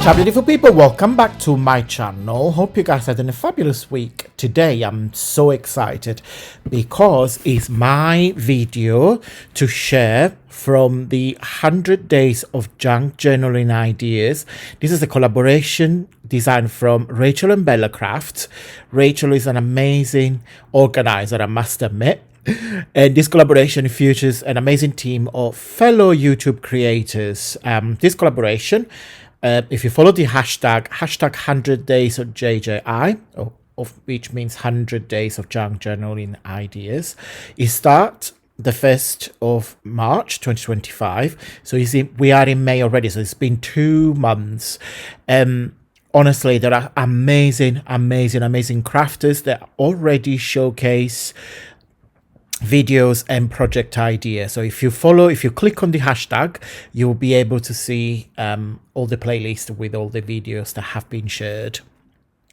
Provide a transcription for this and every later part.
Ciao beautiful people, welcome back to my channel. Hope you guys had a fabulous week. Today I'm so excited because it's my video to share from the 100 days of junk journaling ideas. This is a collaboration designed from Rachel and Bella Crafts. Rachel is an amazing organizer, I must admit. And this collaboration features an amazing team of fellow YouTube creators. This collaboration, if you follow the hashtag 100 days of JJI, of which means 100 days of junk journaling ideas, it starts the 1st of March 2025. So you see, we are in May already, so it's been 2 months. Honestly, there are amazing crafters that already showcase videos and project ideas. So if you click on the hashtag, you'll be able to see all the playlists with all the videos that have been shared.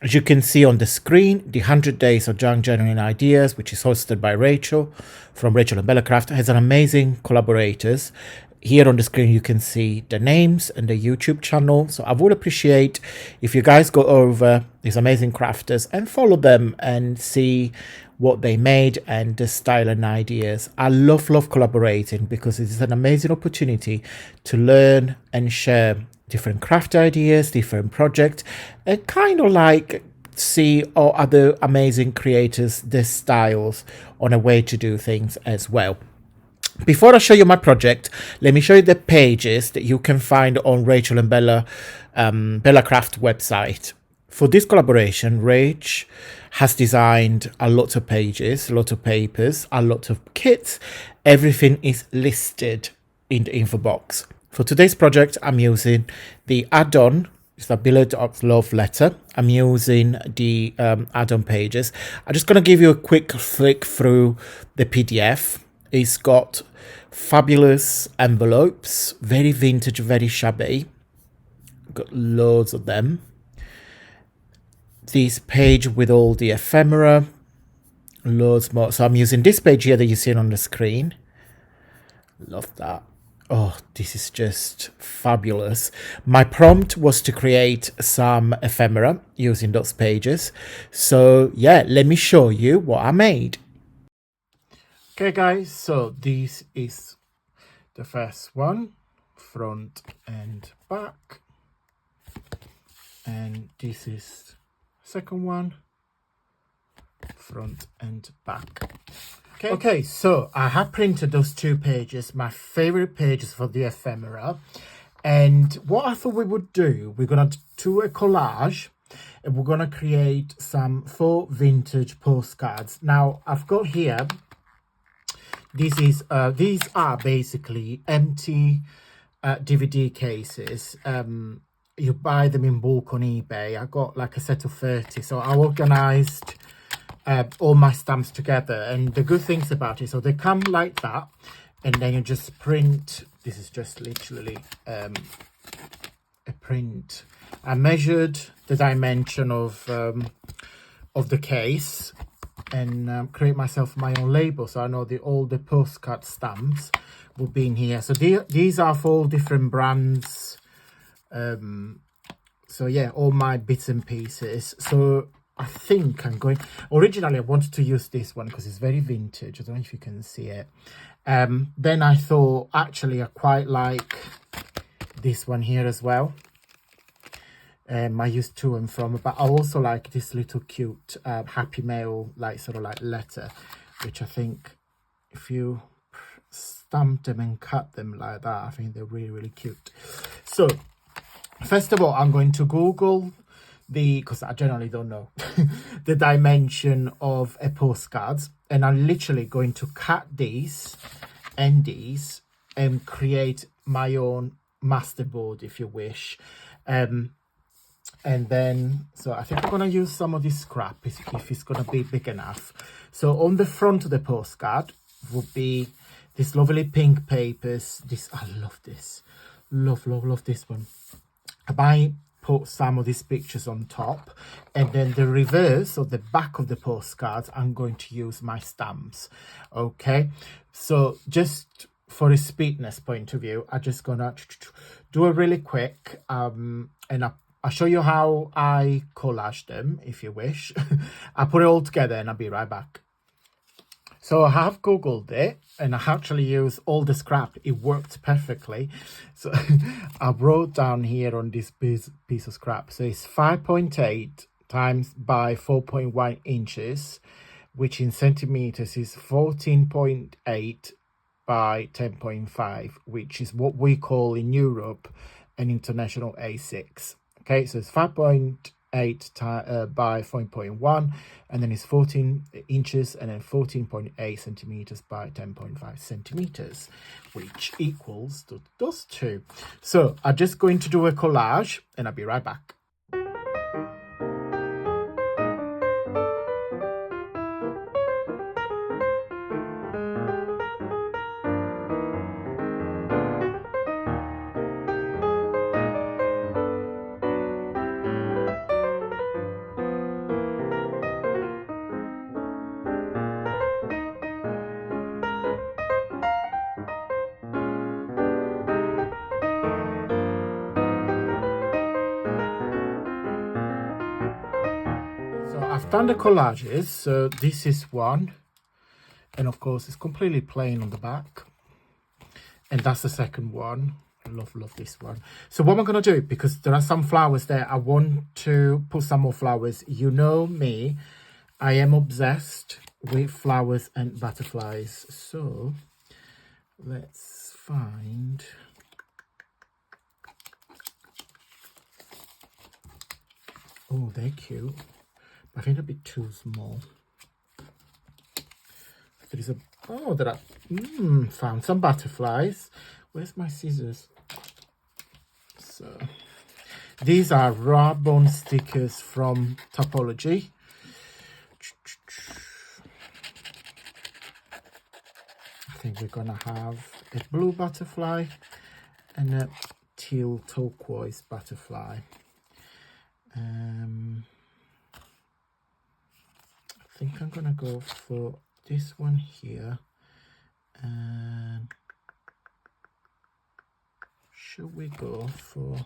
As you can see on the screen, the 100 days of junk journaling ideas, which is hosted by Rachel from Rachel and Bella Craft, has an amazing collaborators. Here on the screen, you can see the names and the YouTube channel. So I would appreciate if you guys go over these amazing crafters and follow them and see what they made and the style and ideas. I love collaborating because it is an amazing opportunity to learn and share different craft ideas, different projects, and kind of like see all other amazing creators, their styles on a way to do things as well. Before I show you my project, let me show you the pages that you can find on Rachel and Bella Craft website. For this collaboration, Rach has designed a lot of pages, a lot of papers, a lot of kits. Everything is listed in the info box. For today's project, I'm using the add-on. It's a Billet of Love letter. I'm using the add-on pages. I'm just going to give you a quick flick through the PDF. It's got fabulous envelopes, very vintage, very shabby. Got loads of them. This page with all the ephemera, loads more. So I'm using this page here that you see on the screen. Love that. Oh, this is just fabulous. My prompt was to create some ephemera using those pages. So yeah, let me show you what I made. Okay guys, so this is the first one, front and back. And this is second one, front and back. Okay, so I have printed those 2 pages, my favorite pages for the ephemera. And what I thought we would do, we're going to do a collage and we're going to create some faux vintage postcards. Now I've got here, these are basically empty DVD cases. You buy them in bulk on eBay. I got like a set of 30, so I organized all my stamps together. And the good things about it, so they come like that, and then you just print. This is just literally a print. I measured the dimension of the case and create myself my own label, so I know all the postcard stamps will be in here. So these are for all different brands. So yeah, all my bits and pieces. So I think I'm going, originally I wanted to use this one because it's very vintage. I don't know if you can see it. Then I thought actually I quite like this one here as well. I used to and from, but I also like this little cute happy mail, like sort of like letter, which I think if you stamp them and cut them like that, I think they're really cute. So first of all, I'm going to Google because I generally don't know the dimension of a postcards, and I'm literally going to cut these and these and create my own masterboard, if you wish. And then, so I think I'm going to use some of this scrap if it's going to be big enough. So on the front of the postcard would be this lovely pink papers. I love this. Love this one. I might put some of these pictures on top, and then the reverse or the back of the postcards, I'm going to use my stamps. Okay, so just for a speedness point of view, I'm just gonna do a really quick and I I'll show you how I collage them if you wish. I'll put it all together and I'll be right back. So I have Googled it and I actually used all the scrap. It worked perfectly. So I wrote down here on this piece of scrap. So it's 5.8 times by 4.1 inches, which in centimeters is 14.8 by 10.5, which is what we call in Europe an international A6. Okay, so it's 5.8 by 4.1, and then it's 14 inches, and then 14.8 centimeters by 10.5 centimeters, which equals to those two. So I'm just going to do a collage, and I'll be right back. So I've done the collages, so this is one, and of course it's completely plain on the back, and that's the second one. I love this one. So what I'm going to do, because there are some flowers there, I want to put some more flowers. You know me, I am obsessed with flowers and butterflies. So let's find... Oh, they're cute. I think a bit too small. There is a... Oh, there are... found some butterflies. Where's my scissors? So these are raw bone stickers from Topology. I think we're gonna have a blue butterfly and a teal turquoise butterfly. I think I'm gonna go for this one here, and should we go for...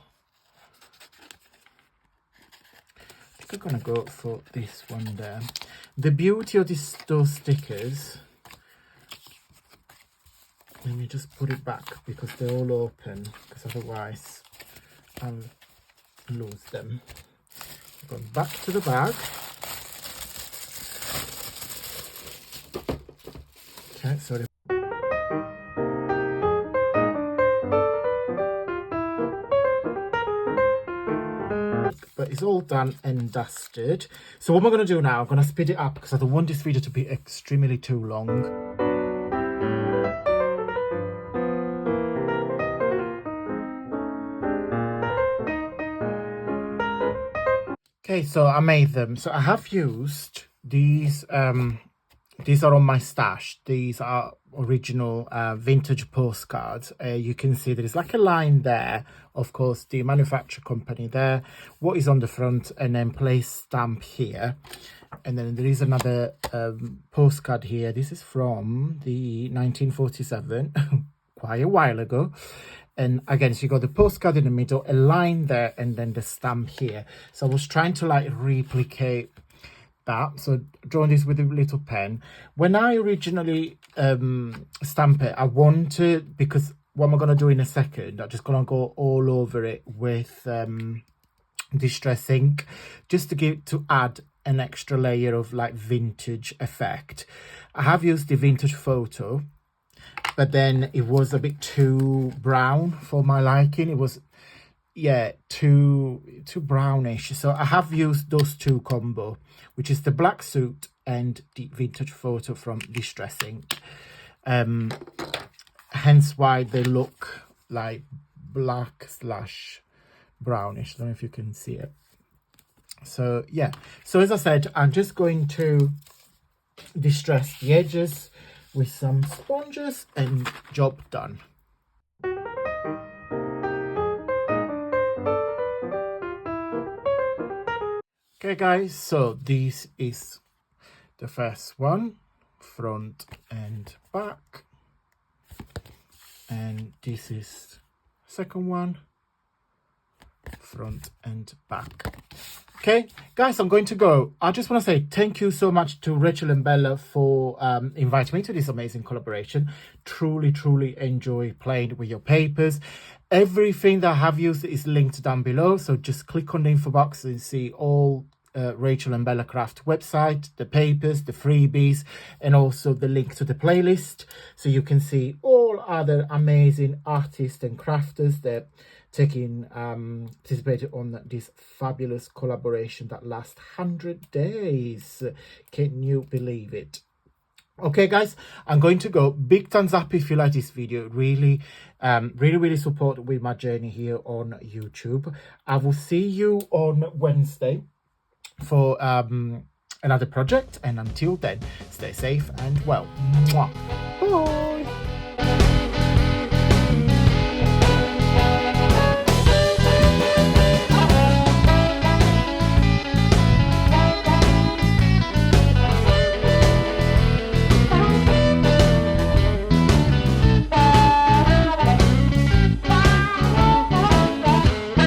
I think I'm gonna go for this one there. The beauty of those stickers, let me just put it back because they're all open, because otherwise I'll lose them. Go back to the bag. Okay, sorry. But it's all done and dusted. So what I'm going to do now, I'm going to speed it up because I don't want this video to be extremely too long. Okay, so I made them. So I have used these are on my stash. These are original vintage postcards. You can see there is like a line there, of course, the manufacturer company there, what is on the front, and then place stamp here. And then there is another postcard here. This is from the 1947, quite a while ago. And again, so you got the postcard in the middle, a line there, and then the stamp here. So I was trying to like replicate that. So drawing this with a little pen. When I originally stamp it, I wanted, because what I'm going to do in a second, I'm just going to go all over it with distress ink, just to add an extra layer of like vintage effect. I have used the vintage photo, but then it was a bit too brown for my liking. It was, yeah, too brownish. So I have used those two combo, which is the black suit and the vintage photo from Distress Ink. Hence why they look like black / brownish. I don't know if you can see it. So yeah, so as I said, I'm just going to distress the edges with some sponges and job done. Okay guys, so this is the first one, front and back, and this is second one, front and back. Okay, guys, I'm going to go. I just want to say thank you so much to Rachel and Bella for inviting me to this amazing collaboration. Truly enjoy playing with your papers. Everything that I have used is linked down below, so just click on the info box and see all Rachel and Bella Craft website, the papers, the freebies, and also the link to the playlist, so you can see all other amazing artists and crafters that participated on this fabulous collaboration that lasts 100 days. Can you believe it? Okay, guys, I'm going to go. Big thumbs up if you like this video. Really support with my journey here on YouTube. I will see you on Wednesday for another project, and until then, stay safe and well. Mwah. Bye.